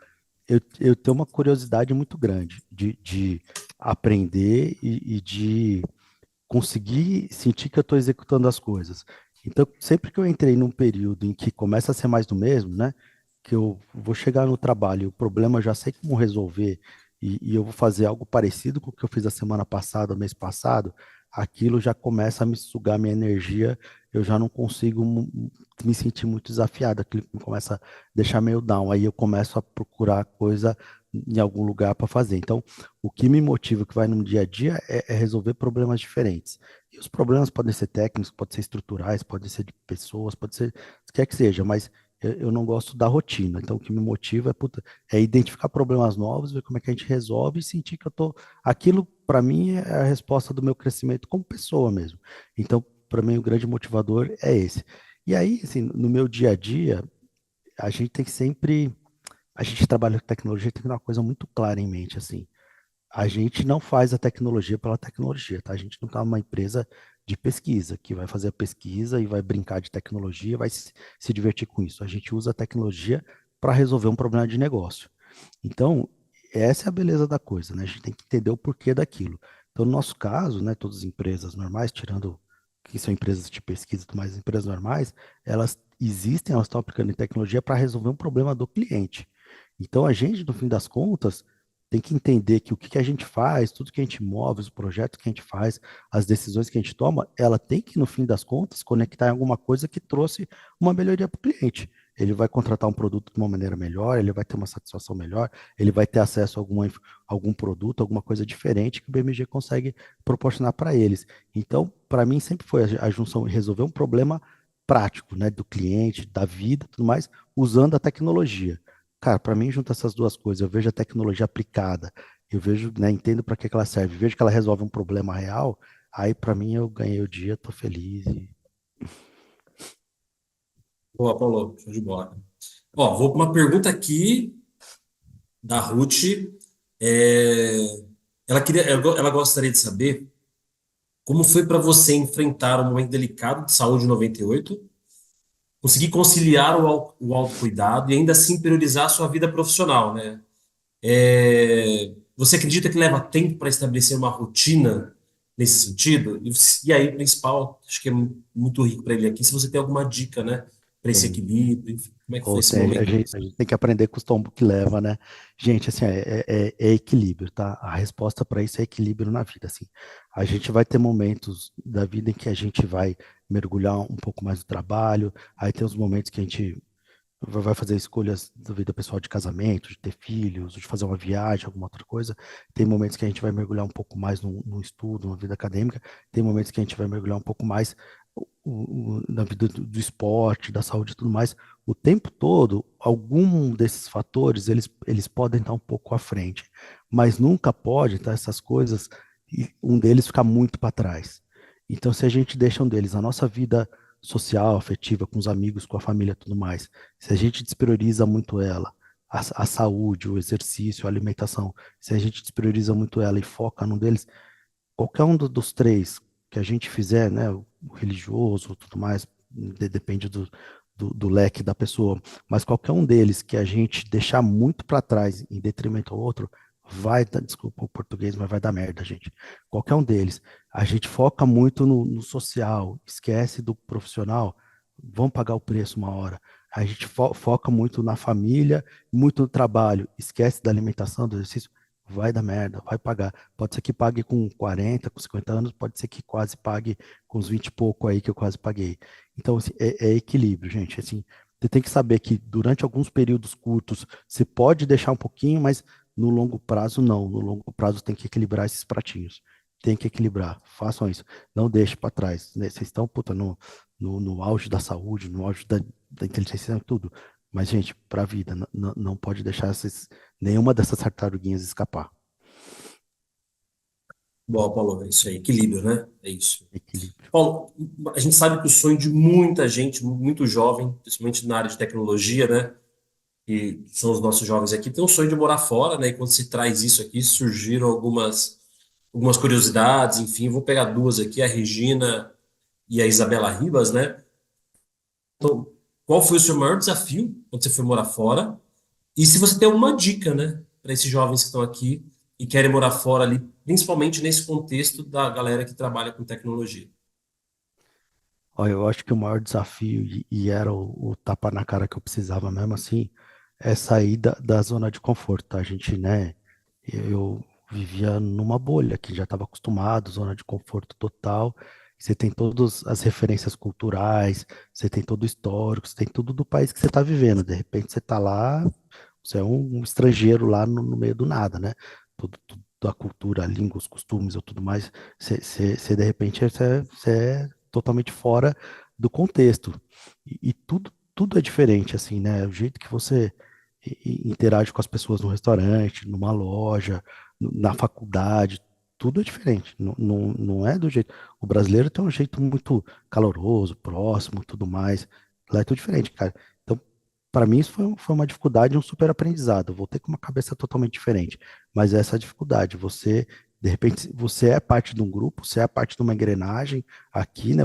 Eu tenho uma curiosidade muito grande de aprender e de conseguir sentir que eu estou executando as coisas. Então, sempre que eu entrei num período em que começa a ser mais do mesmo, né? Que eu vou chegar no trabalho, o problema eu já sei como resolver, e eu vou fazer algo parecido com o que eu fiz a semana passada, o mês passado, aquilo já começa a me sugar minha energia, eu já não consigo me sentir muito desafiado, aquilo me começa a deixar meio down, aí eu começo a procurar coisa em algum lugar para fazer. Então, o que me motiva, que vai no dia a dia, é resolver problemas diferentes. os problemas podem ser técnicos, podem ser estruturais, podem ser de pessoas, pode ser o que quer que seja, mas eu não gosto da rotina. Então, o que me motiva é, puta, é identificar problemas novos, ver como é que a gente resolve e sentir que eu tô. Aquilo, para mim, é a resposta do meu crescimento como pessoa mesmo. Então, para mim, o grande motivador é esse. E aí, assim, no meu dia a dia, a gente tem que sempre. A gente trabalha com tecnologia, tem que ter uma coisa muito clara em mente, assim. A gente não faz a tecnologia pela tecnologia, tá? A gente não está uma empresa de pesquisa que vai fazer a pesquisa e vai brincar de tecnologia, vai se divertir com isso. A gente usa a tecnologia para resolver um problema de negócio. Então, essa é a beleza da coisa, né? A gente tem que entender o porquê daquilo. Então, no nosso caso, né, todas as empresas normais, tirando que são empresas de pesquisa e tudo mais, empresas normais, elas existem, elas estão aplicando em tecnologia para resolver um problema do cliente. Então, a gente, no fim das contas, tem que entender que o que que a gente faz, tudo que a gente move, os projetos que a gente faz, as decisões que a gente toma, ela tem que, no fim das contas, conectar em alguma coisa que trouxe uma melhoria para o cliente. Ele vai contratar um produto de uma maneira melhor, ele vai ter uma satisfação melhor, ele vai ter acesso a algum produto, alguma coisa diferente que o BMG consegue proporcionar para eles. Então, para mim, sempre foi a junção resolver um problema prático, né, do cliente, da vida, tudo mais, usando a tecnologia. Cara, para mim, junto essas duas coisas, eu vejo a tecnologia aplicada, eu vejo, né, entendo para que que ela serve, vejo que ela resolve um problema real, aí para mim eu ganhei o dia, tô feliz. Boa, Paulo, show de bola. Ó, vou para uma pergunta aqui da Ruth. É, ela gostaria de saber como foi para você enfrentar um momento delicado de saúde em 98, conseguir conciliar o autocuidado e ainda assim priorizar a sua vida profissional, né? Você acredita que leva tempo para estabelecer uma rotina nesse sentido? E aí, principal, acho que é muito rico para ele aqui, se você tem alguma dica, né, para esse Tem, equilíbrio, enfim, como é que foi ou esse tem, momento? a gente tem que aprender com os tombos que leva, né? Gente, assim, é equilíbrio, tá? A resposta para isso é equilíbrio na vida, assim. A gente vai ter momentos da vida em que a gente vai mergulhar um pouco mais no trabalho, aí tem os momentos que a gente vai fazer escolhas da vida pessoal de casamento, de ter filhos, de fazer uma viagem, alguma outra coisa. Tem momentos que a gente vai mergulhar um pouco mais no estudo, na vida acadêmica. Tem momentos que a gente vai mergulhar um pouco mais na vida do esporte, da saúde e tudo mais. O tempo todo, algum desses fatores, eles podem estar um pouco à frente, mas nunca pode estar essas coisas e um deles ficar muito para trás. Então, se a gente deixa um deles, a nossa vida social, afetiva, com os amigos, com a família e tudo mais, se a gente desprioriza muito ela, a saúde, o exercício, a alimentação, se a gente desprioriza muito ela e foca num deles, qualquer um dos três que a gente fizer, né, o religioso, tudo mais, depende do leque da pessoa, mas qualquer um deles que a gente deixar muito para trás em detrimento ao outro, vai dar, desculpa o português, mas vai dar merda, gente. Qualquer um deles. A gente foca muito no social, esquece do profissional, vão pagar o preço uma hora. A gente foca muito na família, muito no trabalho, esquece da alimentação, do exercício, vai dar merda, vai pagar. Pode ser que pague com 40, com 50 anos, pode ser que quase pague com uns 20 e pouco aí que eu quase paguei. Então, assim, é equilíbrio, gente. Assim, você tem que saber que durante alguns períodos curtos você pode deixar um pouquinho, mas no longo prazo não. No longo prazo tem que equilibrar esses pratinhos. Tem que equilibrar. Façam isso. Não deixe para trás, né? Vocês estão, puta, no auge da saúde, no auge da inteligência, tudo. Mas, gente, para a vida, não pode deixar nenhuma dessas tartaruguinhas escapar. Bom, Paulo, é isso aí, equilíbrio, né? É isso. Equilíbrio. Paulo, a gente sabe que o sonho de muita gente, muito jovem, principalmente na área de tecnologia, né? Que são os nossos jovens aqui, tem um sonho de morar fora, né? E quando se traz isso aqui, surgiram algumas curiosidades, enfim, vou pegar duas aqui, a Regina e a Isabela Ribas, né? Então, qual foi o seu maior desafio quando você foi morar fora? E se você tem alguma dica, né, para esses jovens que estão aqui e querem morar fora ali, principalmente nesse contexto da galera que trabalha com tecnologia. Olha, eu acho que o maior desafio, e era o tapa na cara que eu precisava mesmo assim, é sair da zona de conforto, tá? A gente, né, eu vivia numa bolha que já estava acostumado, zona de conforto total. Você tem todas as referências culturais, você tem todo o histórico, você tem tudo do país que você está vivendo. De repente você está lá, você é um estrangeiro lá no meio do nada, né? da cultura, a língua, os costumes ou tudo mais, você de repente você é totalmente fora do contexto. E tudo é diferente, assim, né? O jeito que você interage com as pessoas no restaurante, numa loja, na faculdade, tudo é diferente. Não é do jeito. O brasileiro tem um jeito muito caloroso, próximo, tudo mais. Lá é tudo diferente, cara. Então, para mim, isso foi uma dificuldade, e um super aprendizado. Eu voltei com uma cabeça totalmente diferente. Mas essa é a dificuldade, de repente, você é parte de um grupo, você é parte de uma engrenagem aqui, né?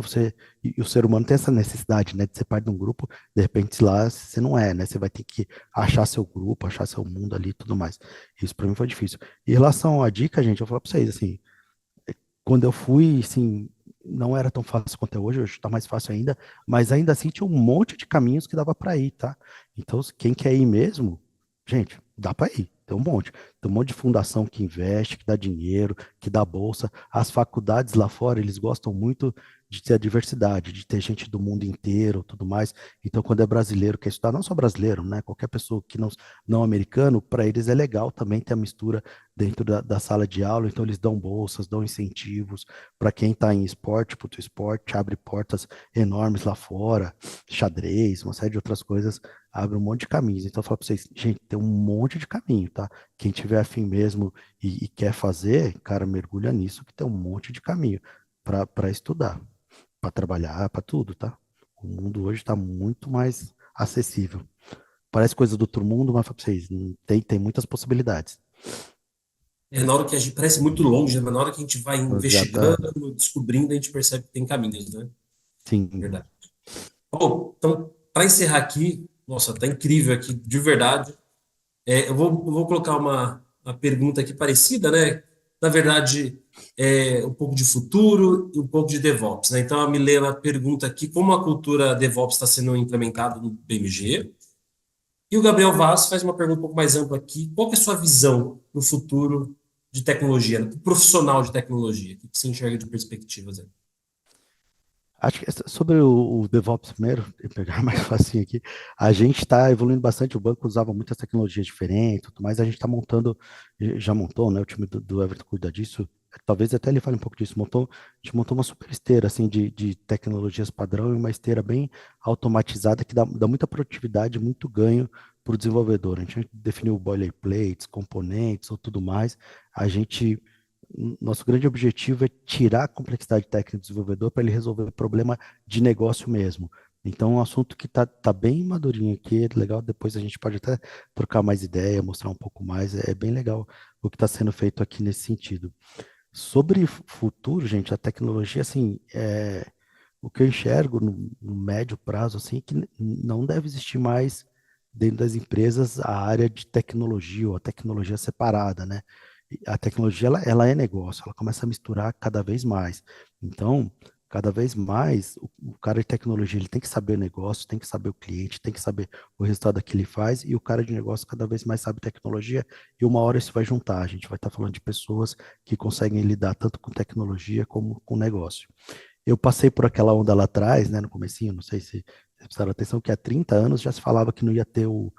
E o ser humano tem essa necessidade, né, de ser parte de um grupo. De repente, lá você não é, né? Você vai ter que achar seu grupo, achar seu mundo ali e tudo mais. Isso para mim foi difícil. Em relação à dica, gente, eu vou falar para vocês, assim, quando eu fui, assim, não era tão fácil quanto é hoje está mais fácil ainda, mas ainda assim tinha um monte de caminhos que dava para ir, tá? Então, quem quer ir mesmo, gente, dá para ir. Tem um monte. Tem um monte de fundação que investe, que dá dinheiro, que dá bolsa. As faculdades lá fora, eles gostam muito de ter a diversidade, de ter gente do mundo inteiro, tudo mais. Então, quando é brasileiro, quer estudar, não só brasileiro, né? Qualquer pessoa que não americano, para eles é legal também ter a mistura dentro da sala de aula, então eles dão bolsas, dão incentivos para quem está em esporte, porque o esporte abre portas enormes lá fora, xadrez, uma série de outras coisas, abre um monte de caminhos. Então eu falo para vocês, gente, tem um monte de caminho, tá? Quem tiver afim mesmo e quer fazer, cara, mergulha nisso, que tem um monte de caminho para estudar, para trabalhar, para tudo, tá? O mundo hoje está muito mais acessível. Parece coisa do outro mundo, mas falo para vocês, tem muitas possibilidades. Na hora que a gente parece muito longe, né? Mas na hora que a gente vai Exata, investigando, descobrindo, a gente percebe que tem caminhos, né? sim. Verdade. Bom, então, para encerrar aqui, nossa, tá incrível aqui, de verdade. Eu vou colocar uma pergunta aqui parecida, né? Na verdade, um pouco de futuro e um pouco de DevOps, né? Então, a Milena pergunta aqui como a cultura DevOps está sendo implementada no BMG. E o Gabriel Vaz faz uma pergunta um pouco mais ampla aqui. Qual que é a sua visão no futuro de tecnologia, né? Pro profissional de tecnologia? O que você enxerga de perspectivas aí? Acho que sobre o DevOps primeiro, eu pegar mais facinho aqui, a gente está evoluindo bastante, o banco usava muitas tecnologias diferentes, mas a gente está montando, já montou, né, o time do Everton cuida disso, talvez até ele fale um pouco disso, a gente montou uma super esteira, assim, de tecnologias padrão e uma esteira bem automatizada que dá muita produtividade, muito ganho para o desenvolvedor. A gente definiu boilerplates, componentes ou tudo mais, a gente nosso grande objetivo é tirar a complexidade técnica do desenvolvedor para ele resolver o problema de negócio mesmo. Então, é um assunto que tá bem madurinho aqui, é legal, depois a gente pode até trocar mais ideia, mostrar um pouco mais, é bem legal o que está sendo feito aqui nesse sentido. Sobre futuro, gente, a tecnologia, assim, o que eu enxergo no médio prazo, assim, é que não deve existir mais dentro das empresas a área de tecnologia ou a tecnologia separada, né? A tecnologia ela é negócio, ela começa a misturar cada vez mais. Então, cada vez mais, o cara de tecnologia ele tem que saber o negócio, tem que saber o cliente, tem que saber o resultado que ele faz, e o cara de negócio cada vez mais sabe tecnologia, e uma hora isso vai juntar. A gente vai estar falando de pessoas que conseguem lidar tanto com tecnologia como com negócio. Eu passei por aquela onda lá atrás, né, no comecinho, não sei se vocês prestaram atenção, que há 30 anos já se falava que não ia ter o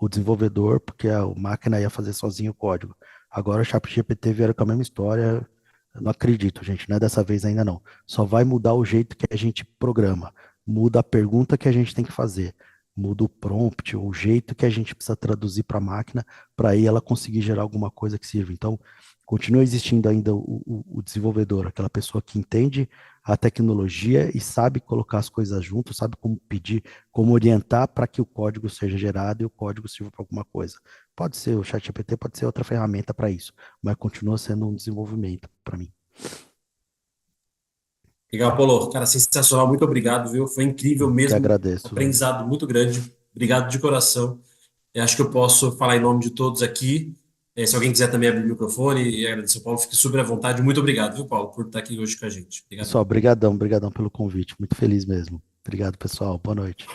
desenvolvedor, porque a máquina ia fazer sozinho o código. Agora o ChatGPT vieram com a mesma história. Eu não acredito, gente, não é dessa vez ainda não. Só vai mudar o jeito que a gente programa, muda a pergunta que a gente tem que fazer, muda o prompt, o jeito que a gente precisa traduzir para a máquina, para aí ela conseguir gerar alguma coisa que sirva. Então, continua existindo ainda o desenvolvedor, aquela pessoa que entende a tecnologia e sabe colocar as coisas junto, sabe como pedir, como orientar para que o código seja gerado e o código sirva para alguma coisa. Pode ser o ChatGPT, pode ser outra ferramenta para isso, mas continua sendo um desenvolvimento para mim. Legal, Paulo. Cara, sensacional. Muito obrigado, viu? Foi incrível Que mesmo. agradeço, velho. Aprendizado muito grande. Obrigado de coração. Eu acho que eu posso falar em nome de todos aqui. Se alguém quiser também abrir o microfone e agradecer ao Paulo, fique super à vontade. Muito obrigado, viu, Paulo, por estar aqui hoje com a gente. Obrigado. Pessoal, brigadão pelo convite, muito feliz mesmo. Obrigado, pessoal. Boa noite.